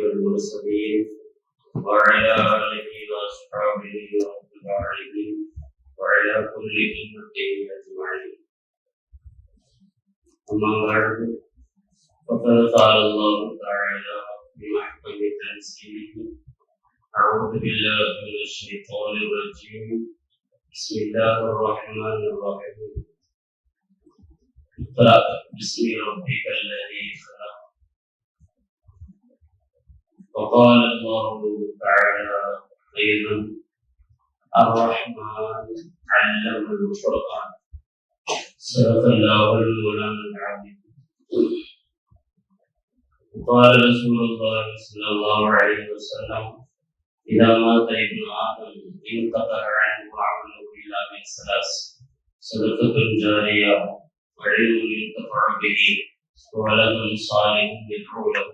والمرسلين وعلى آله وأصحابه والتابعين وعلى كل أمة أجمعين. أما بعد فقد قال الله تعالى في محكم تنزيله: أعوذ بالله من الشيطان الرجيم. بسم الله الرحمن الرحيم. اقرأ باسم ربك الذي خلق. وقال الله تعالى أيضا: الرحمن علم القرآن. صدق الله المولانا العظيم. قال رسول الله صلى الله عليه وسلم: إذا مات ابن آدم انقطع عنه عمله إلا من ثلاث: صدقة جارية وعلم ينتفع به وولد صالح يدعو له،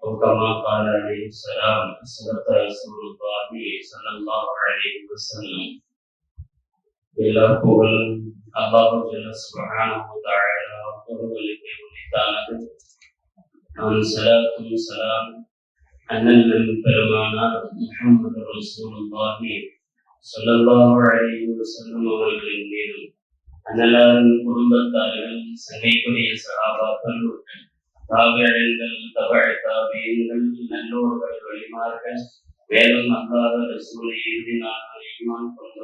أو كما قال عليه السلام: صدق رسول الله صلى الله عليه وسلم. எல்லா புகழும் அல்லாஹ் சுப்ஹானஹு வ தஆலா ஒருவனுக்கே உரித்தானது. நான் ஸலாத்தும் ஸலாம் அண்ணல் பெருமானார் முஹம்மது ரசூலுல்லாஹி ஸல்லல்லாஹு அலைஹி வஸல்லம் அவர்களின் மீதும், அண்ணலாரின் குடும்பத்தார்கள், சங்கைக்குரிய சஹாபாக்கள், தாபிஈன்கள், தபஅ தாபிஈன்கள், நல்லோர்கள், வலிமார்கள், மேலும் அல்லாஹ் ரசூலை இறுதி நாளில் ஈமான் கொண்டு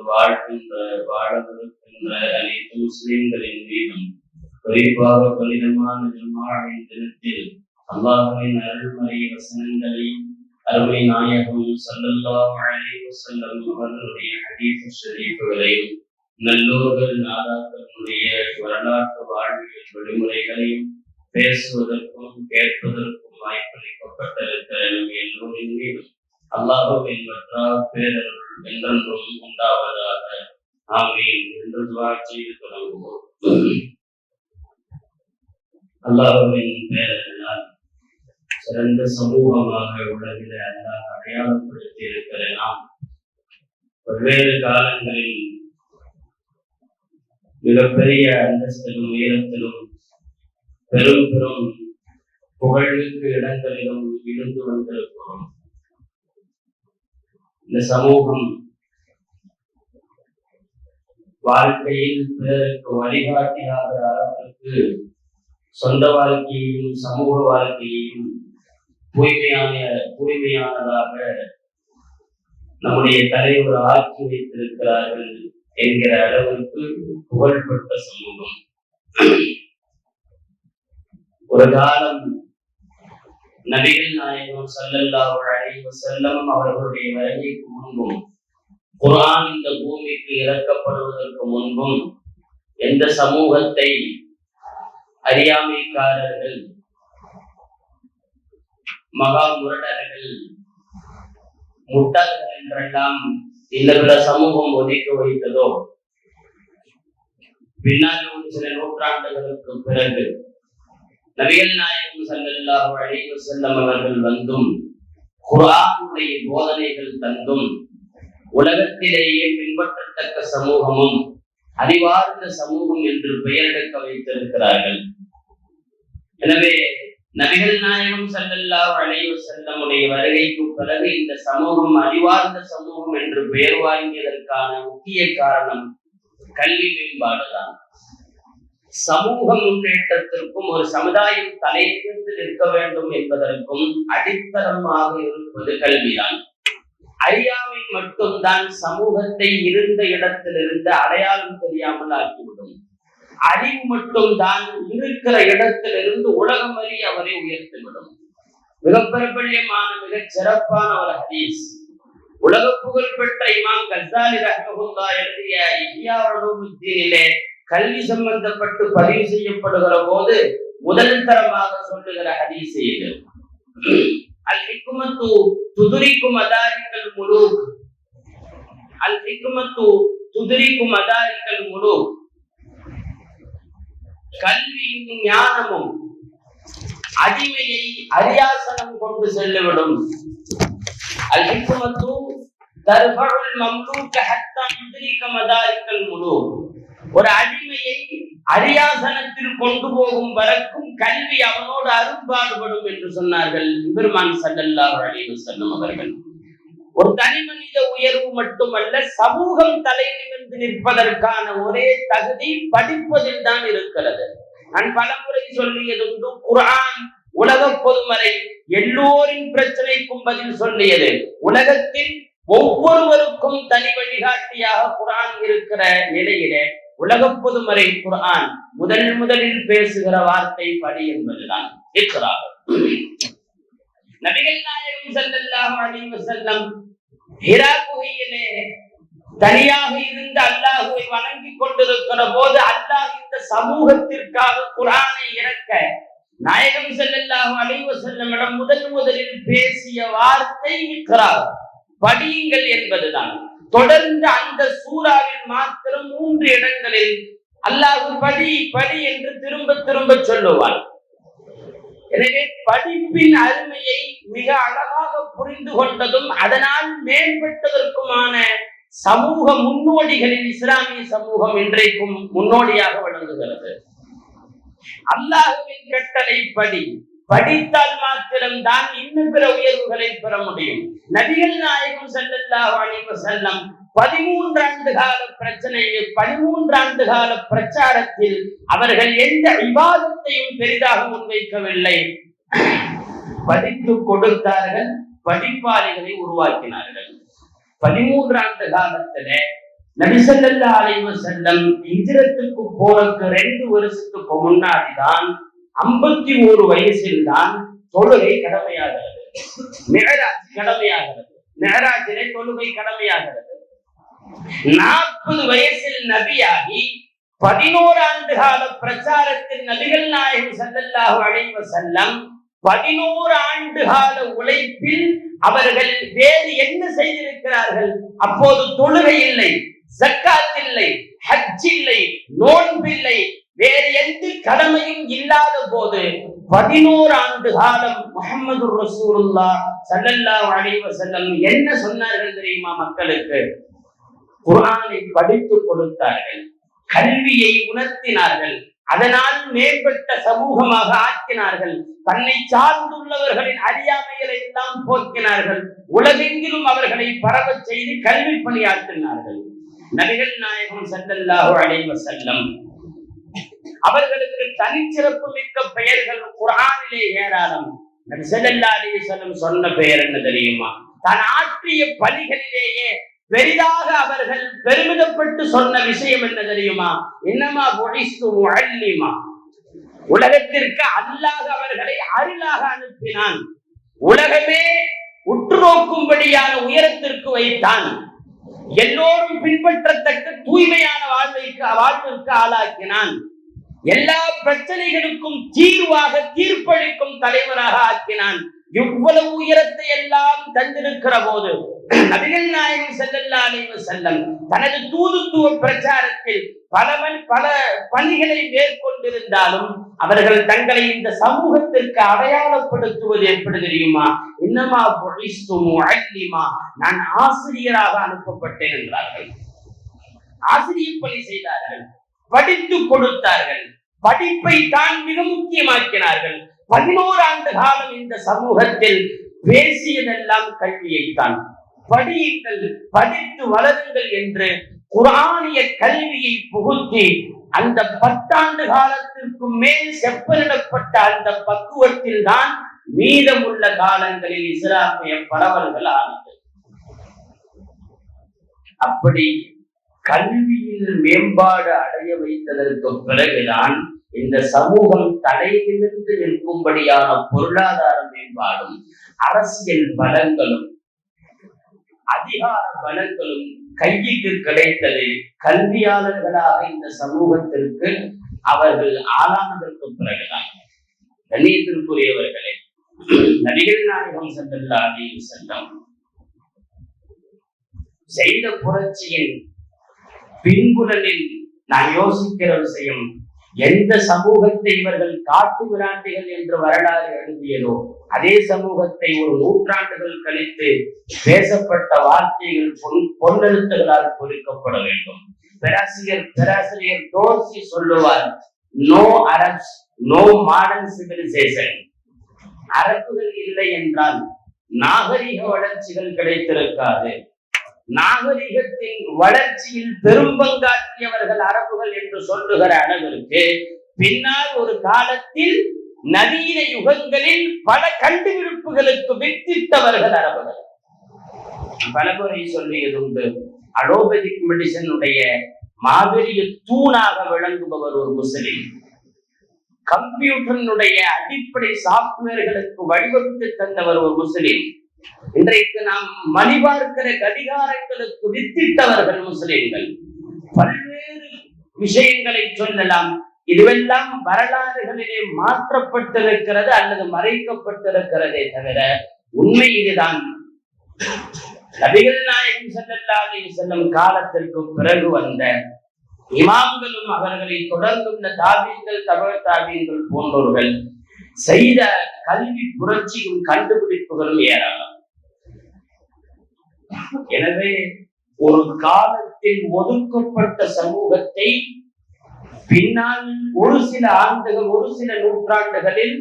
வாழவிருக்கின்ற அனைத்து முஸ்லிம்களின் மீதும், குறிப்பாக புனிதமான ஜும்ஆவின் தினத்தில் அல்லாஹ்வின் அருள்மறை வசனங்களையும் அருமை நாயகம் ஸல்லல்லாஹு அலைஹி வஸல்லம் அவர்களுடைய ஹதீஸ் ஷரீஃப்களையும் நல்லோர்கள் நாதாக்களுடைய வரலாற்று வாழ்வியல் வழிமுறைகளையும் பேசுவதற்கும் கேட்பதற்கும் வாய்ப்பளிக்கப்பட்டிருக்கிற எல்லோரின் மீதும் அல்லாஹ்வின் பேரருள் என்றென்றும் உண்டாவதாக. ஆமீன் என்று துஆ செய்து தொடங்குவோம். அல்லாஹ்வின் பேரருளால் சிறந்த சமூகமாக உலகில் அல்லாஹ் அடையாளப்படுத்தி இருக்கிற நாம் பல்வேறு காலங்களில் மிகப்பெரிய அந்தஸ்திலும் உயரத்திலும் பெரும் பெரும் புகழுக்கு இடங்களிலும் இருந்து வந்திருக்கிறோம். இந்த சமூகம் வாழ்க்கையில் பிறருக்கு வழிகாட்டியாகிற அளவிற்கு சொந்த வாழ்க்கையையும் சமூக வாழ்க்கையையும் தூய்மையானதாக நம்முடைய தலைவர் ஆக்கி வைத்திருக்கிறார்கள் என்கிற அளவிற்கு புகழ்பெற்ற சமூகம். ஒரு காலம் நபிகள் நாயகம் ஸல்லல்லாஹு அலைஹி வஸல்லம் அவர்களுடைய வருகைக்கு முன்பும், குர்ஆன் இந்த பூமிக்கு இறக்கப்படுவதற்கு முன்பும், எந்த சமூகத்தை அறியாமைக்காரர்கள், மகா முரடர்கள், முட்டாள்கள் என்றெல்லாம் இந்த சமூகம் ஒதுக்கி வைத்ததோ, பின்னால் ஒரு சில நூற்றாண்டுகளுக்கு பிறகு நபிகள் நாயகம் ஸல்லல்லாஹு அலைஹி வஸல்லம் அவர்கள் வந்தும், குர்ஆனுடைய போதனைகள் தந்தும், உலகத்திலேயே பின்பற்றத்தக்க சமூகமும் அறிவார்ந்த சமூகம் என்று பெயரெடுக்க வைத்திருக்கிறார்கள். எனவே நபிகள் நாயகம் ஸல்லல்லாஹு அலைஹி வஸல்லம் வருகைக்கு பிறகு இந்த சமூகம் அறிவார்ந்த சமூகம் என்று பெயர் வாங்கியதற்கான முக்கிய காரணம் கல்வி மேம்பாடுதான். சமூக முன்னேற்றத்திற்கும் ஒரு சமுதாயம் தலையிலிருந்து நிற்க வேண்டும் என்பதற்கும் அடித்தளமாக இருப்பது கல்விதான். அறியாமை மட்டும்தான் சமூகத்தை இருந்த இடத்திலிருந்து அடையாளம் தெரியாமல் ஆக்கிவிடும். அறிவு மட்டும்தான் இருக்கிற இடத்திலிருந்து உலகம் வழி அவரை உயர்த்திவிடும். மிக பிரபல்யமான மிகச் சிறப்பான ஒரு ஹதீஸ், உலக புகழ் பெற்ற இமாம் கஸ்ஸாலி ரஹ்மத்துல்லாஹி எழுதிய இஹ்யா உலூமுத்தீனிலே கல்வி சம்பந்தப்பட்டு பதிவு செய்யப்படுகிற போது முதல் தரமாக சொல்லுகிற ஹதீஸ் இது. அல் ஹிக்மத்து துத்ரிகு மதாரிகல் முலூக். அல் ஹிக்மத்து துத்ரிகு மதாரிகல் முலூக். கல்வியும் ஞானமும் அடிமையை அரியாசனம் கொண்டு செல்லுவிடும். அல் ஹிக்மத்து தர்ஃபுல் மம்லூக ஹத்தா யுத்ரிக மதாரிகல் முலூக். ஒரு அடிமையை அரியாசனத்தில் கொண்டு போகும் வரைக்கும் கல்வி அவனோடு அரும்பாடுபடும் என்று சொன்னார்கள் பெருமான் ஸல்லல்லாஹு அலைஹி வஸல்லம் அவர்கள். ஒரு தனி மனித உயர்வு மட்டுமல்ல, சமூகம் தலை நிமிர்ந்து நிற்பதற்கான ஒரே தகுதி படிப்பதில் தான் இருக்கிறது. நான் பலமுறை சொல்லியதுண்டு, குர்ஆன் உலக பொதுமறை எல்லோரின் பிரச்சனைக்கும் பதில் சொல்லியது. உலகத்தில் ஒவ்வொருவருக்கும் தனி வழிகாட்டியாக குர்ஆன் இருக்கிற நிலையிலே உலக பொதுமறை குர்ஆன் முதலில் பேசுகிற வார்த்தை படி என்பதுதான். நபிகள் நாயகம் ஸல்லல்லாஹு அலைஹி வஸல்லம் ஹிரா குகையிலே தனியாக இருந்து அல்லாஹ்வை வணங்கிக் கொண்டிருக்கிற போது அல்லாஹ் இந்த சமூகத்திற்காக குர்ஆனை இறக்க நாயகம் ஸல்லல்லாஹு அலைஹி வஸல்லம் முதலில் பேசிய வார்த்தை இக்ரா, படியுங்கள் என்பதுதான். தொடர்ந்து அந்த சூறாவில் மாத்திரம் 3 இடங்களில் அல்லாஹ் படி என்று திரும்ப சொல்லுவார். எனவே படிப்பின் அருமையை மிக அழகாக புரிந்து கொண்டதும் அதனால் மேம்பட்டதற்குமான சமூக முன்னோடிகளில் இஸ்லாமிய சமூகம் இன்றைக்கும் முன்னோடியாக விளங்குகிறது. அல்லாஹ்வின் கட்டளை படித்தால் மாத்திரம்தான் இன்னும் பிற உயர்வுகளை பெற முடியும். நபிகள் நாயகம் ஸல்லல்லாஹு அலைஹி வஸல்லம் 13 ஆண்டு கால பிரச்சனையில் 13 ஆண்டு கால பிரச்சாரத்தில் அவர்கள் எந்த இபாதத்தையும் பெரிதாக முன்வைக்கவில்லை. படித்து கொடுத்தார்கள், படிப்பாளிகளை உருவாக்கினார்கள். 13 ஆண்டு காலத்திலே நபி ஸல்லல்லாஹு அலைஹி வஸல்லம் ஹிஜ்ரத்துக்கு போறதுக்கு 2 வருஷத்துக்கு முன்னாடிதான் 51 வயசில் தான் தொழுகை கடமையாகிறது. மிஅராஜ் கடமையாகிறது. மிஅராஜிலே தொழுகை கடமையாகிறது. 40 வயசில் நபியாகி 11 ஆண்டு கால பிரச்சாரத்தில் நபிகள் நாயகம் ஸல்லல்லாஹு அலைஹி வஸல்லம் 11 ஆண்டு கால உழைப்பில் அவர்கள் வேறு என்ன செய்திருக்கிறார்கள்? அப்போது தொழுகை இல்லை, ஜக்காத் இல்லை, ஹஜ் இல்லை, நோன்பில்லை, வேறு எந்த கடமையும் இல்லாத போது 11 ஆண்டு காலம் முஹம்மது ரசூலுல்லாஹ் ஸல்லல்லாஹு அலைஹி வஸல்லம் என்ன சொன்னார்கள் தெரியுமா? மக்களுக்கு குர்ஆனை படித்து கொடுத்தார்கள், கல்வியை உணர்த்தினார்கள், அதனால் மேம்பட்ட சமூகமாக ஆக்கினார்கள், தன்னை சார்ந்துள்ளவர்களின் அறியாமைகளை எல்லாம் போக்கினார்கள், உலகெங்கிலும் அவர்களை பரவச் செய்து கல்வி பணியாற்றினார்கள். நபிகள் நாயகம் ஸல்லல்லாஹு அலைஹி வஸல்லம் அவர்களுக்கு தனிச்சிறப்பு மிக்க பெயர்கள் குர்ஆனிலே ஏராளம். நபி ஸல்லல்லாஹு அலைஹி வஸல்லம் சொன்ன பெயர் என்ன தெரியுமா? தான் ஆற்றிய பணிகளிலேயே பெரிதாக அவர்கள் பெருமிதப்பட்டு சொன்ன விஷயம் என்ன தெரியுமா? இன்னமா புஇஸ்து முஅல்லிமா, உலகத்திற்கு அல்லாஹ் அவர்களை அருளாக அனுப்பினான், உலகமே உற்று நோக்கும்படியான உயரத்திற்கு வைத்தான், எல்லோரும் பின்பற்றத்தக்க தூய்மையான வாழ்விற்கு ஆளாக்கினான், எல்லா பிரச்சனைகளுக்கும் தீர்வாக தீர்ப்பளிக்கும் தலைவராக ஆக்கினான். இவ்வளவு உயரத்தை எல்லாம் தந்திருக்கிற போது நபிகள் நாயகம் ஸல்லல்லாஹு அலைஹி வஸல்லம் தனது தூதுத்துவ பிரச்சாரத்தில் பல பணிகளை மேற்கொண்டிருந்தாலும் அவர்கள் தங்களை இந்த சமூகத்திற்கு அடையாளப்படுத்துவது எப்படி தெரியுமா? இன்னமா புஇஸ்து முஅல்லிமா, நான் ஆசிரியராக அனுப்பப்பட்டேன் என்றார்கள். ஆசிரியர் பணி செய்தார்கள், படித்து கொடுத்தார்கள், படிப்பை தான் மிக முக்கியமாக்கினார்கள். 11 ஆண்டு காலம் இந்த சமூகத்தில் பேசியதெல்லாம் கல்வியைத்தான். படியுங்கள், படித்து வளருங்கள் என்று குர்ஆனிய கல்வியை புகுத்தி அந்த 10 ஆண்டு காலத்திற்கு மேல் செப்பனிடப்பட்ட அந்த பக்குவத்தில் தான் மீதமுள்ள காலங்களில் இஸ்லாமிய பரவல்கள் ஆனது. அப்படி கல்வியில் மேம்பாடு அடைய வைத்ததற்கு பிறகுதான் இந்த சமூகம் தலையிலிருந்து நிற்கும்படியான பொருளாதார மேம்பாடும் அரசியல் பலங்களும் அதிகார பலங்களும் கைக்கு கிடைத்தது கல்வியாளர்களாக இந்த சமூகத்திற்கு அவர்கள் ஆளானதற்கு பிறகுதான். கண்ணியத்திற்குரியவர்களே, நபிகள் நாயகம் ஸல்லல்லாஹு அலைஹி வஸல்லம் செய்த புரட்சியின் பின்புலனில் நான் யோசிக்கிற விஷயம், எந்த சமூகத்தை இவர்கள் காட்டு விராண்டிகள் என்று வரலாறு எழுதியதோ அதே சமூகத்தை ஒரு நூற்றாண்டுகள் கழித்து பேசப்பட்ட வார்த்தைகள் பொன்னெழுத்துகளால் பொறிக்கப்பட வேண்டும். பேராசிரியர் டோர்சி சொல்லுவார், no Arabs, no modern civilisation. அரபுகள் இல்லை என்றால் நாகரிக வளர்ச்சிகள் கிடைத்திருக்காது. நாகரிகத்தின் வளர்ச்சியில் பெரும்பங்காற்றியவர்கள் அரபுகள் என்று சொல்லுகிற அளவிற்கு பின்னால் ஒரு காலத்தில் நவீன யுகங்களில் பல கண்டுபிடிப்புகளுக்கு வித்திட்டவர்கள் அரபுகள். பலமுறை சொல்லியது உண்டு, அலோபதிக் மெடிசனுடைய மாபெரிய தூணாக விளங்குபவர் ஒரு முஸ்லிம். கம்ப்யூட்டரினுடைய அடிப்படை சாப்ட்வேர்களுக்கு வழிவகுத்து தந்தவர் ஒரு முஸ்லிம். இன்றைக்கு நாம் மணிபார்க்கிற கடிகாரங்களுக்கு வித்திட்டவர்கள் முஸ்லிம்கள். பல்வேறு விஷயங்களை சொல்லலாம். இதுவெல்லாம் வரலாறுகளிலே மாற்றப்பட்டிருக்கிறது அல்லது மறைக்கப்பட்டிருக்கிறதே தவிர உண்மை இதுதான். நபிகள் நாயகம் ஸல்லல்லாஹு அலைஹி வஸல்லம் காலத்திற்கு பிறகு வந்த இமாம்களும் அவர்களை தொடர்ந்துள்ள தாபீன்கள், தபஅ தாபீன்கள் போன்றவர்கள் செய்த கல்வி புரட்சியும் கண்டுபிடிப்புகளும் ஏராளம். எனவே ஒரு காலத்தில் ஒதுக்கப்பட்ட சமூகத்தை பின்னால் ஒரு சில ஆண்டுகள், ஒரு சில நூற்றாண்டுகளில்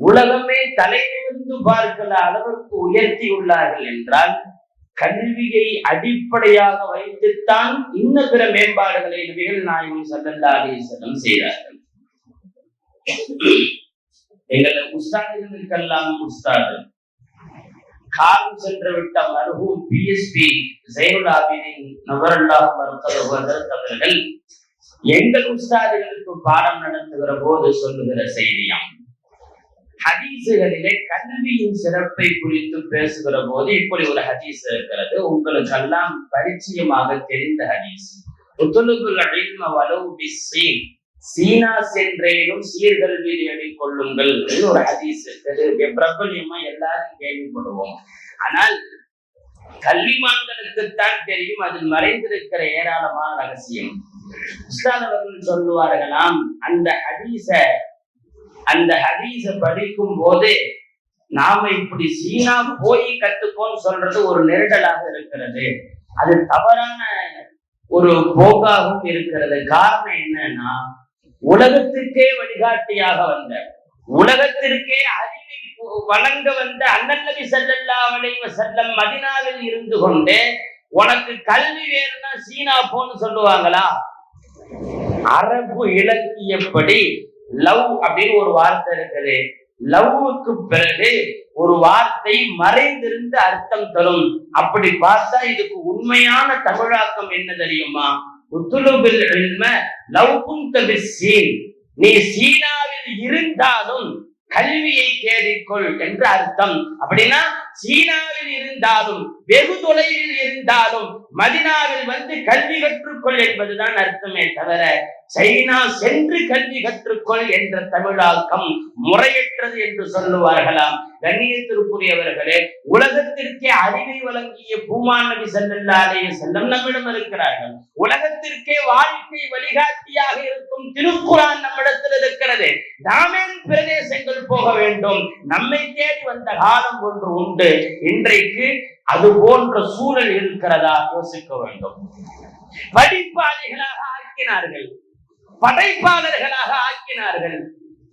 உலகமே தலைநிமிர்ந்து பார்க்கிற அளவிற்கு உயர்த்தியுள்ளார்கள் என்றால் கல்வியை அடிப்படையாக வைத்துத்தான் இன்ன பிற மேம்பாடுகளை நபிகள் நாயகம் ஸல்லல்லாஹு அலைஹி வஸல்லம் செய்தார்கள். எங்கள் உஸ்தாதுகளுக்கெல்லாம் உஸ்தாது காலம் சென்று விட்ட மர்ஹூம் பிஎஸ்பி ஸைனுல் ஆபிதீன் நவரல்லாஹு மர்கதஹு அவர்கள் எங்கள் உஸ்தாதுகளுக்கு பாடம் நடத்துகிற போது சொல்லுகிற செய்தியாம், ஹதீசுகளிலே கல்வியின் சிறப்பை குறித்து பேசுகிற போது இப்படி ஒரு ஹதீஸ் இருக்கிறது, உங்களுக்கு எல்லாம் பரிச்சயமாக தெரிந்த ஹதீஸ். சீனா சென்றேனும் சீர்கல்வி தேடிக் கொள்ளுங்கள் ஒரு ஹதீஸ். பிரபல்யமா எல்லாரும் கேள்விப்படுவோம். ஆனால் கல்விமான்களுக்குத்தான் தெரியும் அதில் மறைந்திருக்கிற ஏராளமான ரகசியம். உஸ்தாத் அவர்கள் சொல்லுவார்களாம், அந்த ஹதீஸ படிக்கும் போது நாம இப்படி சீனா போய் கத்துக்கோன்னு சொல்றது ஒரு நெருடலாக இருக்கிறது, அது தவறான ஒரு போக்காகவும் இருக்கிறது. காரணம் என்னன்னா, உலகத்திற்கே வழிகாட்டியாக வந்த, உலகத்திற்கே அறிவை வழங்க வந்த அண்ணல் நபி ஸல்லல்லாஹு அலைஹி வஸல்லம் மதீனாவில் இருந்து கொண்டு உனக்கு கல்வி வேணும்னா சீனா போன்னு சொல்லுவாங்களா? அரபு இலக்கியப்படி லவ் அப்படின்னு ஒரு வார்த்தை இருக்குது. லவ்வுக்கு பிறகு ஒரு வார்த்தை மறைந்திருந்து அர்த்தம் தரும். அப்படி பார்த்தா இதுக்கு உண்மையான தமிழாக்கம் என்ன தெரியுமா? உத்துலுபில் இல்ம லவ் குன்த பிஸ்ஸீன், நீ சீனாவில் இருந்தாலும் கல்வியை தேடிக்கொள் என்று அர்த்தம். அப்படின்னா சீனாவில் இருந்தாலும் வெகு தொலைவில் இருந்தாலும் மதீனாவில் வந்து கல்வி கற்றுக்கொள் என்பதுதான் அர்த்தமே தவிர சைனா சென்று கல்வி கற்றுக்கொள் என்ற தமிழாக்கம் முறையற்றது என்று சொல்லுவார்களாம். கண்ணியத்திற்குரியவர்களே, உலகத்திற்கே அறிவை வழங்கிய பூமான் நபி ஸல்லல்லாஹு அலைஹி வஸல்லம் நம்மிடம் இருக்கிறார்கள். உலகத்திற்கே வாழ்க்கை வழிகாட்டியாக இருக்கும் திருக்குர்ஆன் நம்மிடத்தில் இருக்கிறது. நாமே பிரதேசங்கள் போக வேண்டும். நம்மை தேடி வந்த காலம் ஒன்று உண்டு. இன்றைக்கு அது போன்ற சூழல் இருக்கிறதா யோசிக்க வேண்டும். படிப்பாளிகளாக ஆக்கினார்கள், படைப்பாளர்களாக ஆக்கினார்கள்.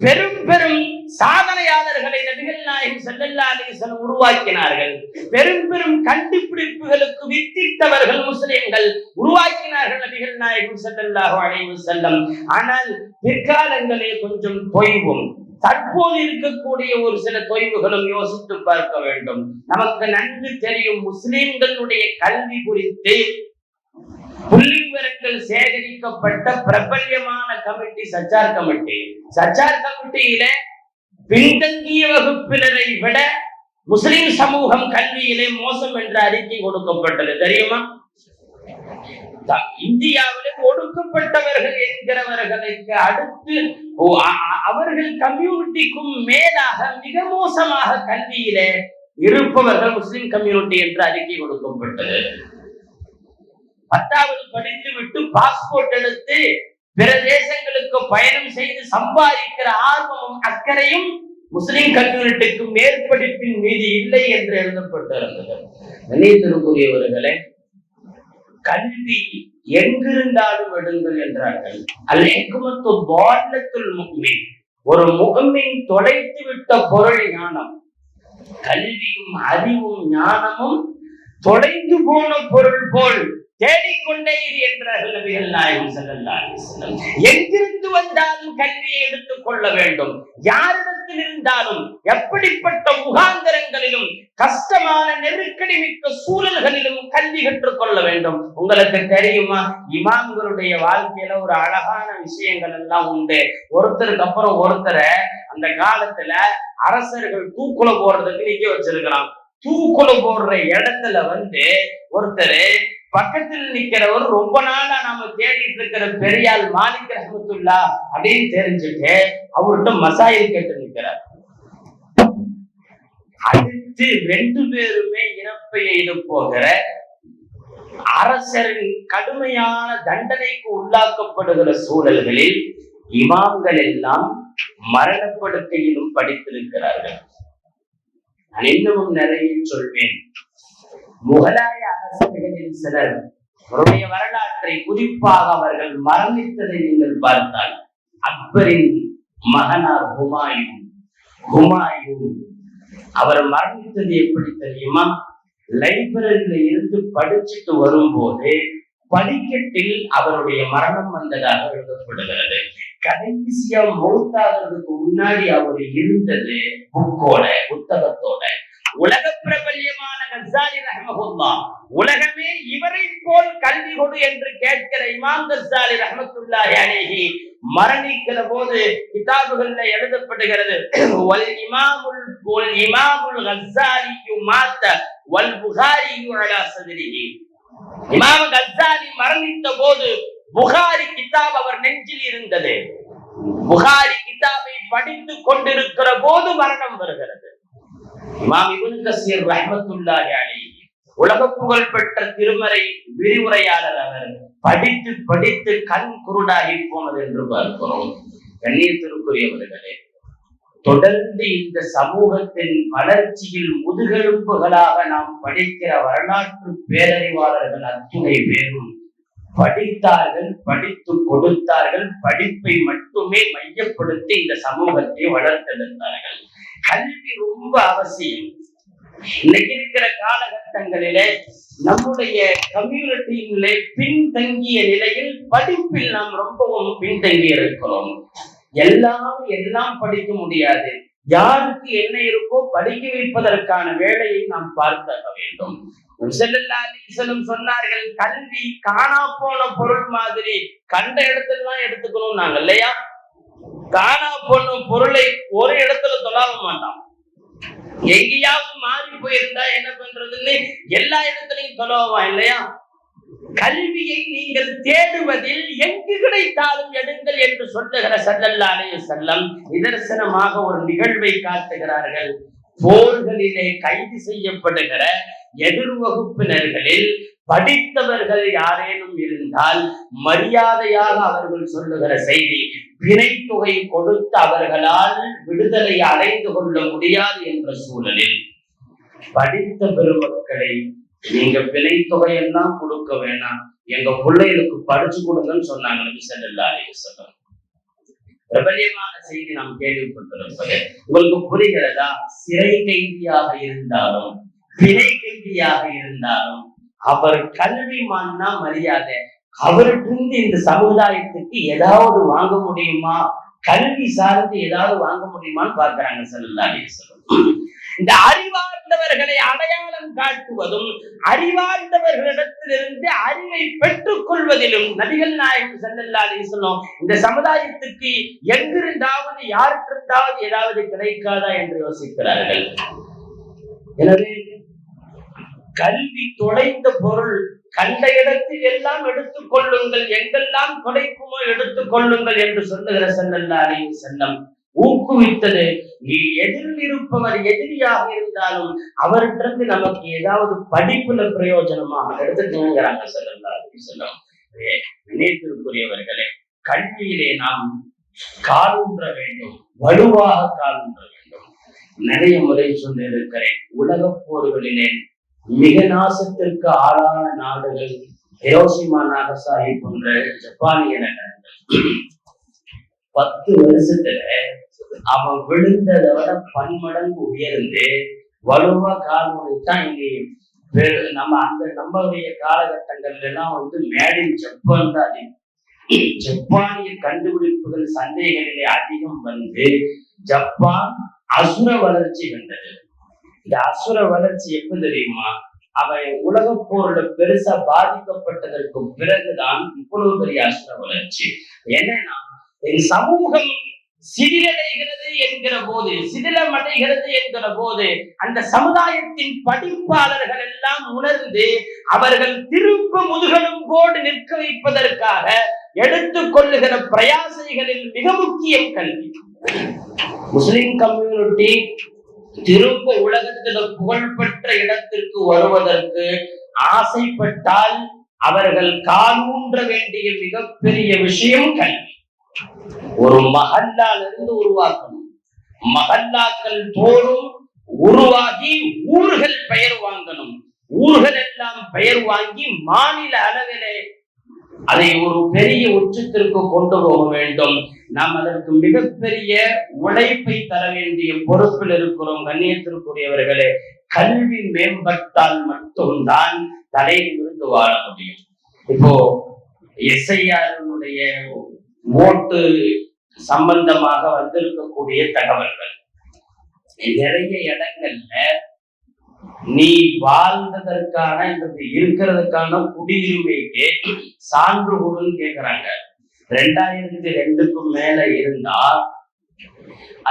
பெரும் பெரும் சாதனையாளர்களை நபிகள் நாயகம் ஸல்லல்லாஹு அலைஹி வஸல்லம் உருவாக்கினார்கள். பெரும் பெரும் கண்டுபிடிப்புகளுக்கு வித்திட்டவர்கள் முஸ்லிம்கள் உருவாக்கினார்கள் நபிகள் நாயகம் ஸல்லல்லாஹு அலைஹி வஸல்லம். ஆனால் பிற்காலங்களே கொஞ்சம் தொய்வும், தற்போது இருக்கக்கூடிய ஒரு சில தொய்வுகளும் யோசித்து பார்க்க வேண்டும். நமக்கு நன்கு தெரியும், முஸ்லிம்களுடைய கல்வி குறித்து புள்ளி விவரங்கள் சேகரிக்கப்பட்ட பிரபல்யமான கமிட்டி சச்சார் கமிட்டி. சச்சார் கமிட்டியில பின்தங்கிய வகுப்பினரை விட முஸ்லிம் சமூகம் கல்வியிலே மோசம் என்ற அறிக்கை கொடுக்கப்பட்டது தெரியுமா? இந்தியாவிலே ஒடுக்கப்பட்டவர்கள் என்கிறவர்களுக்கு அடுத்து அவர்கள் கம்யூனிட்டிக்கும் மேலாக மிக மோசமாக கல்வியிலே இருப்பவர்கள் முஸ்லிம் கம்யூனிட்டி என்ற அறிக்கை கொடுக்கப்பட்டது. 10வது படித்து விட்டு பாஸ்போர்ட் எடுத்து பிற தேசங்களுக்கு பயணம் செய்து சம்பாதிக்கிற ஆர்வமும் அக்கறையும் முஸ்லிம் கம்யூனிட்டிக்கு மேற்படிப்பின் மீது இல்லை என்று எழுதப்பட்டிருந்தது. கண்ணியத்திற்குரியவர்களே, கல்வி எங்கிருந்தாலும் எடுங்கள் என்றார்கள். அல்-ஹிக்மத்து ضالத்துல் முஃமின், ஒரு முஃமின் தொலைத்து விட்ட பொருள் ஞானம். கல்வியும் அறிவும் ஞானமும் தொலைந்து போன பொருள் போல் தேடிக்கொண்டே இரு என்றார்கள் நபிகள் நாயகம் ஸல்லல்லாஹு அலைஹி வஸல்லம். எங்கிருந்து வந்தாலும் கல்வியை எடுத்துக் கொள்ள வேண்டும். யாரிடத்தில் இருந்தாலும், எப்படிப்பட்ட முகாந்தரங்களிலும், கஷ்டமான நெருக்கடி மிக்க சூழல்களிலும் கல்வி கற்றுக் கொள்ள வேண்டும். உங்களுக்கு தெரியுமா, இமாம்களுடைய வாழ்க்கையில ஒரு அழகான விஷயங்கள் எல்லாம் உண்டு. ஒருத்தருக்கு அப்புறம் ஒருத்தரை அந்த காலத்துல அரசர்கள் தூக்குல போடுறதுக்கு நிக்க வச்சிருக்கிறான். தூக்குல போடுற இடத்துல ஒருத்தர் பக்கத்தில் நிக்கிறவர் ரொம்ப நாளா நாம தேடிட்டு இருக்கிற பெரியாள் மாலிக் ரஹ்மத்துல்லாஹ் அப்படின்னு தெரிஞ்சுட்டு அவர்கிட்ட மசாயில் கேட்டு நிற்கிறார். அடுத்து 2 பேருமே இறப்பை எய்து போகிற அரசரின் கடுமையான தண்டனைக்கு உள்ளாக்கப்படுகிற சூழல்களில் இமாம்கள் எல்லாம் மரணப்படுக்கையிலும் படித்திருக்கிறார்கள். நான் இன்னமும் நிறைய சொல்வேன். முகலாய அரசர்களில் சிலர் அவருடைய வரலாற்றை, குறிப்பாக அவர்கள் மரணித்ததை நீங்கள் பார்த்தால், அக்பரின் மகனார் ஹுமாயூன் அவர் மரணித்தது எப்படி தெரியுமா? லைப்ரரியில இருந்து படிச்சுட்டு வரும்போது படிக்கட்டில் அவருடைய மரணம் வந்ததாக எழுதப்படுகிறது. கடைசியா மௌத்தாகிறதுக்கு முன்னாடி அவர் இருந்தது புத்தகத்தோட. உலக பிரபல்யமான கஸ்ஸாலி ரஹ்மத்துல்லாஹ், உலகமே இவரை போல் கல்வி கொடு என்று கேட்கிற இமாம் கஸ்ஸாலி ரஹ்மத்துல்லாஹி அலைஹி மரணிக்கிற போது கிதாபுகள்ல எழுதப்படுகிறது, வல் இமாமுல் கஸ்ஸாலி மாத்த வல் புகாரி அலா சத்ரிஹி. இமாம் கஸ்ஸாலி மரணித்த போது புகாரி கிதாப் அவர் நெஞ்சில் இருந்தது. புகாரி கிதாபை படித்துக் கொண்டிருக்கிற போது மரணம் வருகிறது. இமாம் இப்னு கஸீர் ரஹ்மத்துல்லாஹி அலைஹி உலக புகழ் பெற்ற திருமறை விரிவுரையாளர். அவர் படித்து படித்து கண் குருடாகி போனது என்று பார்க்கிறோம். கண்ணியத்திற்குரியவர்களே, தொடர்ந்து இந்த சமூகத்தின் வளர்ச்சியில் முதுகெலும்புகளாக நாம் படிக்கிற வரலாற்று பேரறிவாளர்கள் அத்துணை பேரும் படித்தார்கள், படித்து கொடுத்தார்கள். படிப்பை மட்டுமே மையப்படுத்தி இந்த சமூகத்தை வளர்த்தெடுத்தார்கள். கல்வி ரொம்ப அவசியம். இன்னைக்கு இருக்கிற காலகட்டங்களிலே நம்முடைய கம்யூனிட்டியிலே பின்தங்கிய நிலையில் படிப்பில் நாம் ரொம்பவும் பின்தங்கி இருக்கிறோம். எல்லாம் படிக்க முடியாது. யாருக்கு என்ன இருக்கோ படிக்க வைப்பதற்கான வேலையை நாம் பார்க்க வேண்டும். ஸல்லல்லாஹு அலைஹி வஸல்லம் சொன்னார்கள், கல்வி காணா போன பொருள் மாதிரி கண்ட இடத்துல எடுத்துக்கணும் நாங்க இல்லையா? காணா போன பொருளை ஒரு இடத்துல தொலாவ மாட்டான். எங்கேயாவது மாறி போயிருந்தா என்ன பண்றதுன்னு எல்லா இடத்துலையும் தொலைவான் இல்லையா? கல்வியை நீங்கள் தேடுவதில் எங்கு கிடைத்தாலும் எடுங்கள் என்று சொல்லுகிற ஸல்லல்லாஹு அலைஹி வஸல்லம் நிதர்சனமாக ஒரு நிகழ்வை காட்டுகிறார்கள். போர்களிலே கைது செய்யப்படுகிற எதிர் வகுப்பினர்களில் படித்தவர்கள் யாரேனும் இருந்தால் மரியாதையாக அவர்கள் சொல்லுகிற செய்தி, பிணை தொகை கொடுத்து அவர்களால் விடுதலை அடைந்து கொள்ள முடியாது என்ற சூழலில் படித்த பெருமக்களை நீங்க பிணை தொகையெல்லாம் கொடுக்க வேணாம், எங்க பிள்ளைகளுக்கு படிச்சு கொடுங்கன்னு சொன்னாங்க நபி ஸல்லல்லாஹு அலைஹி வஸல்லம். பிரபல்யமான செய்தி நாம் கேள்விப்பட்டிருப்பது உங்களுக்கு புரிகிறதா? சிறை கைதியாக இருந்தாலும் பிணை கைதியாக இருந்தாலும் அவர் கல்விமான்னா மரியாதை. அவர்கிட்ட இந்த சமுதாயத்துக்கு ஏதாவது வாங்க முடியுமா, கல்வி சார்ந்து ஏதாவது வாங்க முடியுமான்னு பார்க்கிறாங்க ஸல்லல்லாஹு அலைஹி வஸல்லம். இந்த அறிவார்ந்தவர்களை அடையாளம் காட்டுவதும் அறிவார்ந்தவர்களிடத்திலிருந்து அறிவை பெற்றுக் கொள்வதிலும் நபிகள் நாயகம் ஸல்லல்லாஹு அலைஹி வஸல்லம் இந்த சமுதாயத்துக்கு எங்கிருந்தாவது யாருக்கிருந்தாவது ஏதாவது கிடைக்காதா என்று யோசிக்கிறார்கள். எனவே கல்வி தொலைந்த பொருள் கண்ட இடத்தில் எல்லாம் எடுத்துக் கொள்ளுங்கள், எங்கெல்லாம் தொலைக்குமோ எடுத்துக் கொள்ளுங்கள் என்று சொல்லுகிற ஸல்லல்லாஹு அலைஹி வஸல்லம் ஊக்குவித்தது. நீ எதிரில் இருப்பவர் எதிரியாக இருந்தாலும் அவர்கிட்ட நமக்கு ஏதாவது படிப்புல பிரயோஜனமாக எடுத்துக்கிறாங்க ஸல்லல்லாஹு அலைஹி வஸல்லம். நினைத்திற்குரியவர்களே, கல்வியிலே நாம் காலூன்ற வேண்டும், வலுவாக காலூன்ற வேண்டும். நிறைய முறை சொல்லி இருக்கிறேன், உலக போர்களிலே மிக நாசத்திற்கு ஆளான நாடுகள் ஹிரோஷிமா நாகசாகி போன்ற ஜப்பானிய நகரங்கள் 10 வருஷத்துல அவன் விழுந்ததை விட பன்மடங்கு உயர்ந்து வலுவா கால் தான் இங்கே நம்மளுடைய காலகட்டங்கள்ல எல்லாம் மேட் இன் ஜப்பான் தான் அதிகம். ஜப்பானிய கண்டுபிடிப்புகள் சந்தைகளிலே அதிகம் வந்து ஜப்பான் அசுர வளர்ச்சி கண்டது. இந்த அசுர வளர்ச்சி எப்ப தெரியுமா? அவன் உலக போரோட பெருசா பாதிக்கப்பட்டதற்கு பிறகுதான் இவ்வளவு பெரிய அசுர வளர்ச்சி. என்னன்னா சமூகம் சிதிலடைகிறது என்கிற போது, சிதிலமடைகிறது என்கிற போது அந்த சமுதாயத்தின் படிப்பாளர்கள் எல்லாம் உணர்ந்து அவர்கள் திரும்ப முதுகலும் போடு நிற்க வைப்பதற்காக எடுத்துக் கொள்ளுகிற பிரயாசைகளில் மிக முக்கியம் கல்வி. முஸ்லிம் கம்யூனிட்டி திரும்ப உலகத்தில் புகழ்பெற்ற இடத்திற்கு வருவதற்கு ஆசைப்பட்டால் அவர்கள் காலூன்ற வேண்டிய மிகப்பெரிய விஷயம் கல்வி. ஒரு மஹல்லால இருந்து உருவாக்கணும். மஹல்லாக்கள் தோறும் உருவாகி ஊர்கள் பெயர் வாங்கணும். ஊர்கள் எல்லாம் பெயர் வாங்கி மாநில அளவிலே அதை ஒரு பெரிய உச்சத்திற்கு கொண்டு போக வேண்டும். நாம் அதற்கு மிகப்பெரிய உழைப்பை தர வேண்டிய பொறுப்பில் இருக்கிறோம். கண்ணியத்திற்குரியவர்களே, கல்வி மேம்பட்டால் மட்டும்தான் தலையிலிருந்து வாழ முடியும். இப்போ எஸ்ஐஆருடைய ஓட்டு சம்பந்தமாக வந்திருக்கக்கூடிய தகவல்கள், நிறைய இடங்கள்ல நீ வாழ்ந்ததற்கான இருக்கிறதுக்கான குடியுரிமைக்கு சான்று கொடுன்னு கேக்குறாங்க. 2002க்கு மேல இருந்தா,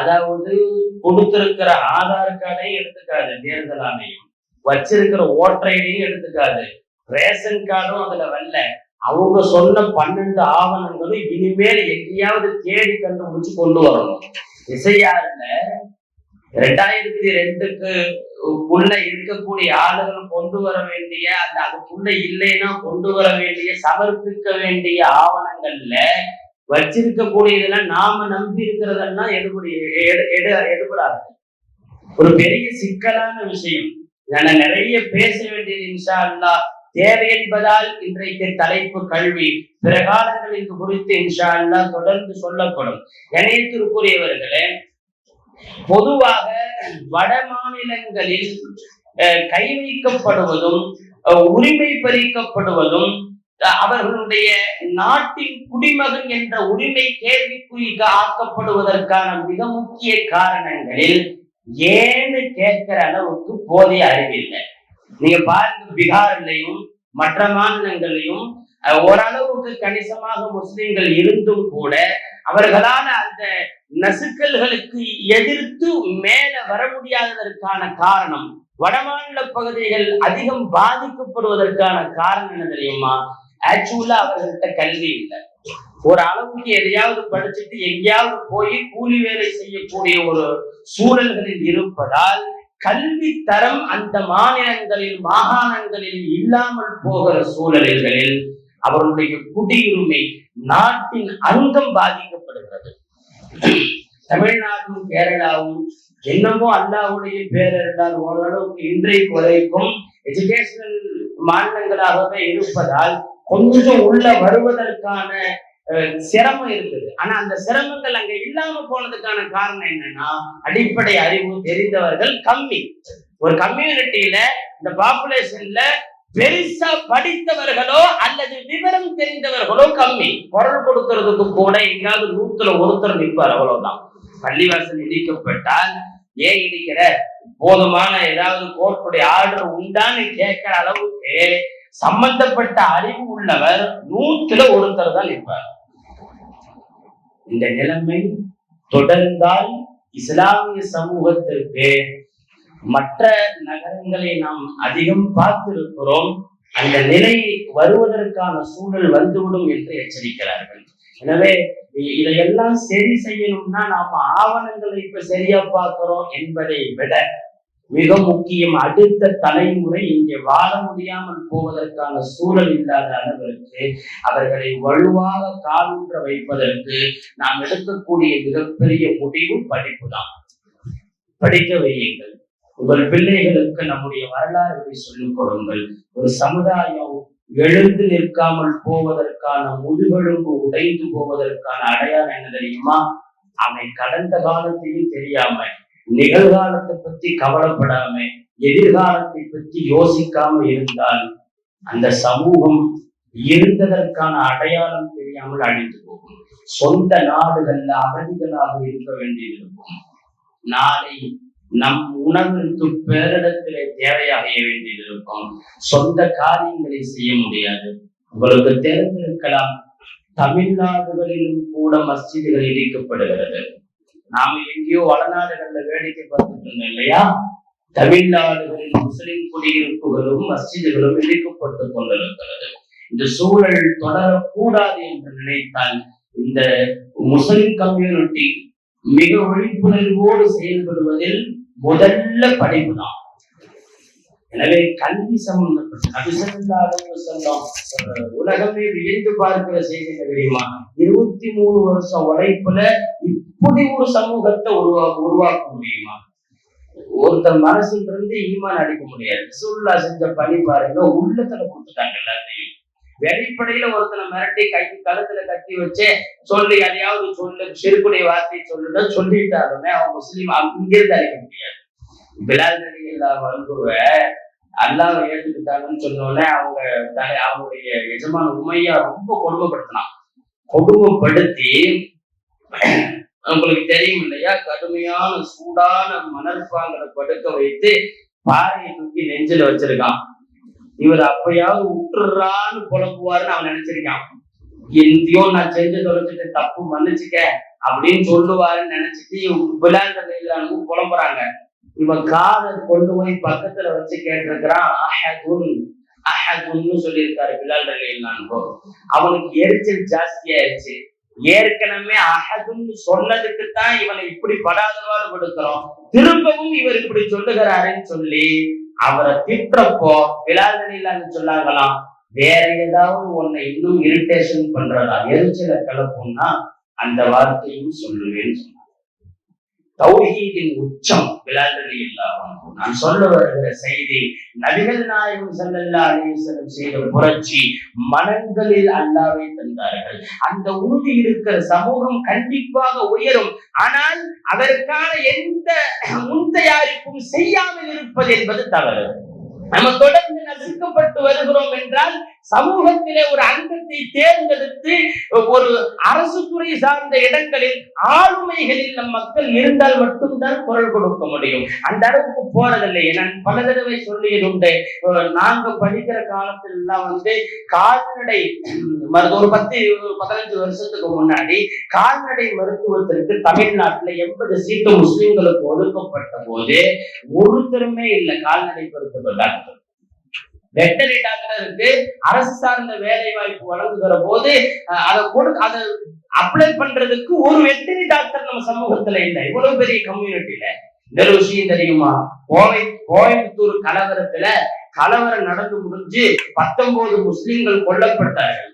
அதாவது கொடுத்திருக்கிற ஆதார் கார்டையும் எடுத்துக்காது தேர்தல் ஆணையம், வச்சிருக்கிற ஓட்டர் ஐடியும் எடுத்துக்காது, ரேஷன் கார்டும் அதுல வரல. அவங்க சொன்ன 12 ஆவணங்களும் இனிமேல் எங்கேயாவது தேடி கண்டுபிடிச்சு கொண்டு வரணும். எஸ்ஐஆர்ல 2002க்கு உள்ள இருக்கக்கூடிய ஆளுகள் கொண்டு வர வேண்டிய, அதுக்குள்ள இல்லைன்னா கொண்டு வர வேண்டிய, சமர்ப்பிக்க வேண்டிய ஆவணங்கள்ல வச்சிருக்கக்கூடியதெல்லாம் நாம நம்பி இருக்கிறதெல்லாம் எடுபடாது. ஒரு பெரிய சிக்கலான விஷயம். நிறைய பேச வேண்டியது இன்ஷா அல்லாஹ் தேவை என்பதால் இன்றைக்கு தலைப்பு கல்வி. பிறகாலங்கள் இது குறித்து இன்ஷா அல்லாஹ் தொடர்ந்து சொல்லப்படும். கண்ணியத்திற்குரியவர்களே, பொதுவாக வட மாநிலங்களில் கை வைக்கப்படுவதும் உரிமை பறிக்கப்படுவதும் அவர்களுடைய நாட்டின் குடிமகன் என்ற உரிமை கேள்விக்குறிக்கு ஆக்கப்படுவதற்கான மிக முக்கிய காரணங்களில் ஏன்னு கேட்கிற அளவுக்கு போதிய அறிவில்லை. நீங்க பாருங்க, பீகார்லையும் மற்ற மாநிலங்களையும் ஓரளவுக்கு கணிசமாக முஸ்லிம்கள் இருந்தும் கூட அவர்களால் அந்த நசுக்கல்களுக்கு எதிர்த்து மேல வர முடியாததற்கான காரணம், வடமாநில பகுதிகள் அதிகம் பாதிக்கப்படுவதற்கான காரணம் என்ன தெரியுமா? ஆக்சுவலா அவர்கள்ட்ட கல்வி இல்லை. ஒரு அளவுக்கு எதையாவது படிச்சுட்டு எங்கேயாவது போய் கூலி வேலை செய்யக்கூடிய ஒரு சூழல்களில் இருப்பதால் கல்வி தரம் அந்த மாநிலங்களில் மாகாணங்களில் இல்லாமல் போகிற சூழல்களில் அவர்களுடைய குடியுரிமை நாட்டின் அங்கம் பாதிக்கப்படுகிறது. தமிழ்நாடும் கேரளாவும் என்னமோ அல்லாஹ்வுடைய பேரருளால் ஓரளவுக்கு இன்றைக்கு வரைக்கும் எஜுகேஷனல் மாநிலங்களாகவே இருப்பதால் கொஞ்சம் உள்ள வருவதற்கான சிரமம் இருக்குது. ஆனா அந்த சிரமங்கள் அங்க இல்லாம போனதுக்கான காரணம் என்னன்னா, அடிப்படை அறிவு தெரிந்தவர்கள் கம்மி. ஒரு கம்யூனிட்டியில இந்த பாப்புலேஷன்ல பெருசா படித்தவர்களோ அல்லது விவரம் தெரிந்தவர்களோ கம்மி. குரல் கொடுக்கறதுக்கு கூட எங்காவது 100ல ஒருத்தர் நிற்பார், அவ்வளவுதான். பள்ளிவாசல் இடிக்கப்பட்டால் ஏன் இடிக்கிற, போதுமான ஏதாவது கோர்ட்டுடைய ஆர்டர் உண்டான்னு கேட்கிற அளவுக்கு சம்பந்தப்பட்ட அறிவு உள்ளவர் 100ல ஒருத்தர் தான் நிற்பார். இந்த நிலைமை தொடர்ந்தால் இஸ்லாமிய சமூகத்திற்கு மற்ற நகரங்களை நாம் அதிகம் பார்த்திருக்கிறோம், அந்த நிலை வருவதற்கான சூழல் வந்துவிடும் என்று எச்சரிக்கிறார்கள். எனவே இதையெல்லாம் சரி செய்யணும்னா நாம ஆவணங்களை இப்ப சரியா பார்க்கிறோம் என்பதை விட மிக முக்கியம், அடுத்த தலைமுறை இங்கே வாழ முடியாமல் போவதற்கான சூழல் இல்லாத அளவிற்கு அவர்களை வலுவாக காலூன்ற வைப்பதற்கு நாம் எடுக்கக்கூடிய மிகப்பெரிய முடிவு படிப்பு தான். படிக்க வையுங்கள். உங்கள் பிள்ளைகளுக்கு நம்முடைய வரலாறுகளை சொல்லிக் கொடுங்கள். ஒரு சமுதாயம் எழுந்து நிற்காமல் போவதற்கான முதுகெலும்பு உடைந்து போவதற்கான அடையாளம் என்ன தெரியுமா? அவன் கடந்த காலத்தையும் தெரியாம, நிகழ்காலத்தை பத்தி கவலைப்படாம, எதிர்காலத்தை பற்றி யோசிக்காம இருந்தால் அந்த சமூகம் இருந்ததற்கான அடையாளம் தெரியாமல் அழிந்து போகும். சொந்த நாடுகள்ல அகதிகளாக இருக்க வேண்டியிருக்கும். நாளை நம் உணவிற்கு பேரிடத்திலே தேவையாக வேண்டியிருக்கும். சொந்த காரியங்களை செய்ய முடியாது. உங்களுக்கு தெரிந்திருக்கலாம், தமிழ்நாடுகளிலும் கூட மஸ்ஜிதுகள் இடிக்கப்படுகிறது. நாம எங்கேயோ வடநாடுகள்ல வேடிக்கை பார்த்துட்டு இருந்தோம் இல்லையா? தமிழ்நாடுகளில் முஸ்லிம் குடியிருப்புகளும் மஸ்ஜிதுகளும் இடிக்கப்பட்டுக் கொண்டிருக்கிறது. இந்த சூழல் தொடரக்கூடாது என்று நினைத்தால் இந்த முஸ்லிம் கம்யூனிட்டி மிக விழிப்புணர்வோடு செயல்படுவதில் முதல்ல படிப்பு தான். எனவே கல்வி சம்பந்தப்பட்ட சொன்னோம். உலகமே வியந்து பார்க்கிற செய்தி தெரியுமா? 23 வருஷம் உழைப்புல இப்படி ஒரு சமூகத்தை உருவாக்க முடியுமா? ஒருத்தர் மனசுல இருந்து ஈமான் அடிக்க முடியாது. ரசூலுல்லாஹ் செஞ்ச பணி பாருங்க, உள்ளத்துல கொடுத்துட்டாங்க எல்லாத்தையும். வெளிப்படையில ஒருத்தனை மிரட்டி கழுத்துல கட்டி வச்சு சொல்லி அதையாவது சொல்லு, சிறுக்குடைய வார்த்தை சொல்லுன்னு சொல்லிட்டாலுமே அவன் முஸ்லீம் அங்கிருந்து அழிக்க முடியாது. பிலால் ரலியல்லாஹு அன்ஹு அல்லாஹ்வை ஏற்றுக்கிட்டாங்கன்னு சொன்னோடனே அவங்களுடைய எஜமான உமையா ரொம்ப கொடுமைப்படுத்தி உங்களுக்கு தெரியும் இல்லையா, கடுமையான சூடான மணற்பாங்களை படுக்க வைத்து பாறையை தூக்கி நெஞ்சில வச்சிருக்கான். இவர் அப்பயாவது விட்டுறான்னு புலம்புவாருன்னு அவன் நினைச்சிருக்கான். எந்தையோ நான் செஞ்சு தொலைச்சிட்டு தப்பு மன்னிச்சுக்க அப்படின்னு சொல்லுவாருன்னு நினைச்சிட்டு பிலால் ரலியல்லாஹு புலம்புறாங்க. இவன் காதை கொண்டு போய் பக்கத்துல வச்சு கேட்டிருக்கிறான். அஹதுன்னு சொல்லியிருக்காரு பிலால் ரலியல்லாஹு. அவனுக்கு எரிச்சல் ஜாஸ்தியாயிருச்சு. ஏற்கனவே அஹதுன்னு சொன்னதுக்குத்தான் இவனை இப்படி படாதவாறு கொடுக்கிறோம், திரும்பவும் இவர் இப்படி சொல்லுகிறாருன்னு சொல்லி அவரை திட்டப்போ பிலால் ரலியல்லாஹு சொன்னாங்களாம், வேற ஏதாவது உன்னை இன்னும் இரிட்டேஷன் பண்றதா, எரிச்சலை கிளப்பும்னா அந்த வார்த்தையும் சொல்லுவேன்னு சொன்னாங்க. தௌஹீதின் உச்சம் பிலால் ரலியல்லாஹு அன்ஹு. நான் சொல்ல வருகிற செய்தி, நபிகள் நாயகம் ஸல்லல்லாஹு அலைஹி வஸல்லம் செய்த புரட்சி. மனங்களில் அல்லாஹ்வை தந்தார்கள். அந்த உறுதி இருக்கிற சமூகம் கண்டிப்பாக உயரும். ஆனால் அதற்கான எந்த முன்தயாரிப்பும் செய்யாமல் இருப்பது என்பது தவறு. நம்ம தொடர்ந்து நசுக்கப்பட்டு வருகிறோம் என்றால் சமூகத்திலே ஒரு அங்கத்தை தேர்ந்தெடுத்து ஒரு அரசு துறை சார்ந்த இடங்களில் ஆளுமைகளில் நம் மக்கள் இருந்தால் மட்டும்தான் குரல் கொடுக்க முடியும். அந்த அளவுக்கு போறதில்லை. நான் பல தடவை சொல்லியதுண்டு. நாங்க படிக்கிற காலத்துல எல்லாம் கால்நடை ஒரு 10-15 வருஷத்துக்கு முன்னாடி கால்நடை மருத்துவத்திற்கு தமிழ்நாட்டுல 80 சீட்டு முஸ்லிம்களுக்கு ஒதுக்கப்பட்ட போது ஒருத்தருமே இல்லை கால்நடை மருத்துவ டாக்டர். வெட்டரி டாக்டருக்கு அரசு சார்ந்த வேலை வாய்ப்பு வழங்குகிற போது அதை அப்ளை பண்றதுக்கு ஒரு வெட்டரி டாக்டர் நம்ம சமூகத்துல இல்லை. இவ்வளவு பெரிய கம்யூனிட்டியில இந்த விஷயம் தெரியுமா? கோயம்புத்தூர் கலவரம் நடந்து முடிஞ்சு 19 முஸ்லிம்கள் கொல்லப்பட்டார்கள்.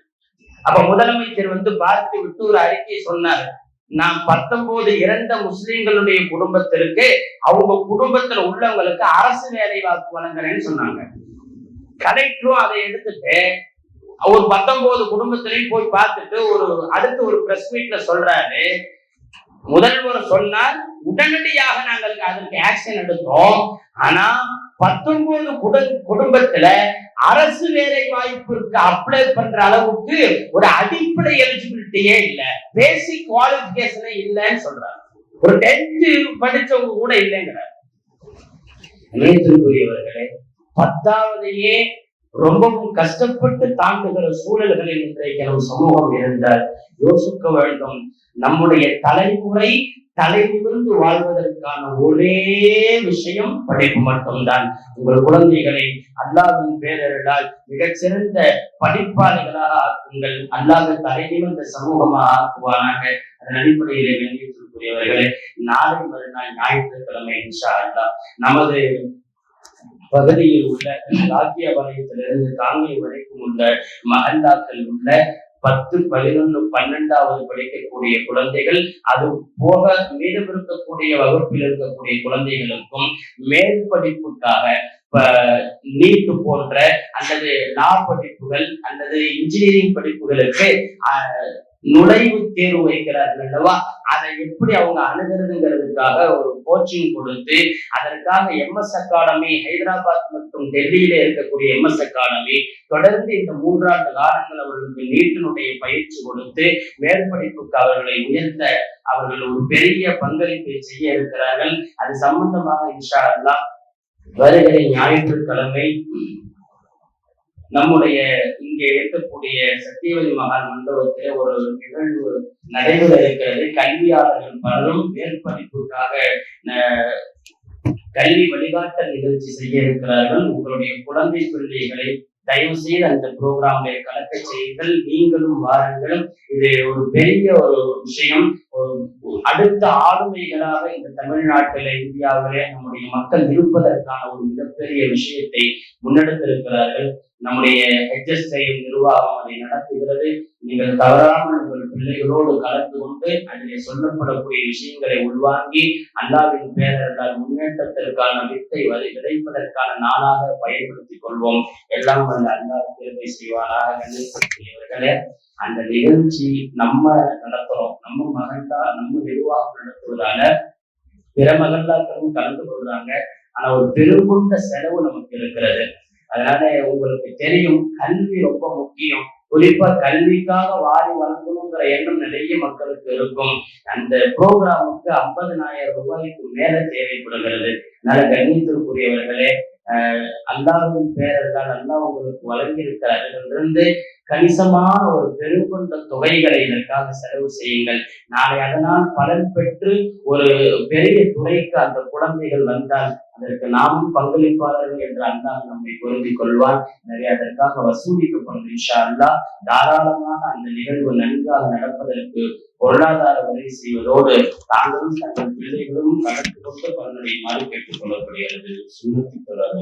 அப்ப முதலமைச்சர் பார்த்து விட்டு ஒரு அறிக்கை சொன்னார். நான் 19 இறந்த முஸ்லிம்களுடைய குடும்பத்திற்கு அவங்க குடும்பத்துல உள்ளவங்களுக்கு அரசு வேலை வாய்ப்பு வழங்குறேன்னு சொன்னாங்க. கலெக்டரும் அதை எடுத்துட்டு ஒரு 19 குடும்பத்திலையும் போய் பார்த்துட்டு அடுத்து ஒரு பிரஸ் மீட்ல சொல்றாரு. முதல்வர் சொன்னார், உடனடியாக நாங்கள் அதற்கு ஆக்ஷன் எடுத்தோம். ஆனா 19 குடும்பத்துல அரசு வேலை வாய்ப்பிற்கு அப்ளை பண்ற அளவுக்கு ஒரு அடிப்படை எலிஜிபிலிட்டியே இல்ல, பேசிக் குவாலிபிகேஷனே இல்லைன்னு சொல்றாரு. ஒரு 10th படிச்சவங்க கூட இல்லைங்கிறார். நினைத்திருக்குரியவர்களே, 10வதையே ரொம்பவும் கஷ்டப்பட்டு தாண்டுகிற சூழல்களில் இன்றைக்கு நம் சமூகம் இருந்தால் யோசிக்க வேண்டும். நம்முடைய தலைமுறை தலைநிமிர்ந்து வாழ்வதற்கான ஒரே விஷயம் படிப்பு மட்டும்தான். உங்கள் குழந்தைகளை அல்லாஹ்வின் பேரருளால் மிகச்சிறந்த படிப்பாளிகளாக ஆக்குங்கள். அல்லாஹ் தலைநிமிர்ந்த சமூகமாக ஆக்குவானாக. அதன் அடிப்படையிலே கண்ணியத்திற்குரியவர்களே, நாளை மறுநாள் ஞாயிற்றுக்கிழமை இன்ஷா அல்லாஹ் நமது பகுதியில் உள்ள ராக்கிய வலயத்திலிருந்து தாங்கை வரைக்கும் உள்ள மஹல்லாக்கள் உள்ள 10, 11, 12வது படிக்கக்கூடிய குழந்தைகள், அது போக மீதம் இருக்கக்கூடிய வகுப்பில் இருக்கக்கூடிய குழந்தைகளுக்கும் மேல் படிப்புக்காக நீட் போன்ற அல்லது லா படிப்புகள் அல்லது இன்ஜினியரிங் படிப்புகளுக்கு நுழைவு தேர்வு வைக்கிறார்கள் அல்லவா, அதை எப்படி அவங்க அணுகிறதுங்கிறதுக்காக ஒரு கோச்சிங் கொடுத்து அதற்காக எம்எஸ் அகாடமி ஹைதராபாத் மற்றும் டெல்லியில இருக்கக்கூடிய எம்எஸ் அகாடமி தொடர்ந்து இந்த 3 ஆண்டு காலங்கள் அவர்களுக்கு நீட்டினுடைய பயிற்சி கொடுத்து மேற்படிப்புக்கு அவர்களை உயர்த்த அவர்கள் ஒரு பெரிய பங்களிப்பை செய்ய இருக்கிறார்கள். அது சம்பந்தமாக இன்ஷா அல்லாஹ் வருகிற ஞாயிற்றுக்கிழமை நம்முடைய இங்கே இருக்கக்கூடிய சத்தியவதி மகால் மண்டபத்திலே ஒரு நிகழ்வு நடைபெற இருக்கிறது. கல்வியாளர்கள் பலரும் மேற்படிப்புக்காக கல்வி வழிகாட்ட நிகழ்ச்சி செய்ய இருக்கிறார்கள். உங்களுடைய குழந்தை பிள்ளைகளை தயவு செய்து அந்த ப்ரோக்ராம்ல கலக்க செய்யுங்கள். நீங்களும் வாருங்கள். இது ஒரு பெரிய ஒரு விஷயம். அடுத்த ஆளுமைகளாக இந்த தமிழ்நாட்டில இந்தியாவிலே நம்முடைய மக்கள் இருப்பதற்கான ஒரு மிகப்பெரிய விஷயத்தை முன்னெடுத்திருக்கிறார்கள். நம்முடைய HSI நிர்வாகம் அதை நடத்துகிறது. நீங்கள் தவறாமல் உங்கள் பிள்ளைகளோடு கலந்து கொண்டு அதிலே சொல்லப்படக்கூடிய விஷயங்களை உள்வாங்கி அல்லாஹ்வின் பேரர்களால் முன்னேற்றத்திற்கான வித்தை விதைப்பதற்கான நாளாக பயன்படுத்திக் கொள்வோம். எல்லாம் அந்த அல்லாஹ் தேர்வை செய்வாராக. கண்ணியத்திற்குரியவர்களே, அந்த நிகழ்ச்சி நம்ம நடத்துறோம், நம்ம மகன்தா நம்ம நிர்வாகம் நடத்துவதால பிற மகன்தாக்களும் கலந்து கொள்றாங்க. ஆனா ஒரு பெருங்கொண்ட செலவு நமக்கு இருக்கிறது. அதனால உங்களுக்கு தெரியும், கல்வி ரொம்ப முக்கியம். குறிப்பா கல்விக்காக வாரி வழங்கணுங்கிற எண்ணம் நிறைய மக்களுக்கு இருக்கும். அந்த ப்ரோக்ராமுக்கு 50,000 ரூபாய்க்கு மேல தேவைப்படுகிறது. அதனால கண்ணியத்திற்குரியவர்களே, அல்லாஹ்வின் பேரர்களால் அல்லாஹ் உங்களுக்கு வழங்கியிருக்கிற அதிலிருந்து கணிசமான ஒரு பெருங்கொண்ட தொகைகளை இதற்காக செலவு செய்யுங்கள். நாளை அதனால் பலன் பெற்று ஒரு பெரிய துறைக்கு அந்த குழந்தைகள் வந்தால் அதற்கு நாமும் பங்களிப்பாளர்கள் என்று அல்லாஹ் நம்மை பொருந்திக் கொள்வார். நிறைய அதற்காக வசூலிக்கப்படும். இன்ஷா அல்லாஹ் தாராளமாக அந்த நிகழ்வு நன்றாக நடப்பதற்கு பொருளாதார உதவி செய்வதோடு தாங்களும் தங்கள் பிள்ளைகளும் கலந்து கொண்டு பலனடையுமாறு கேட்டுக் கொள்ளப்படுகிறது. சுண்ணத்தி தொடர்பு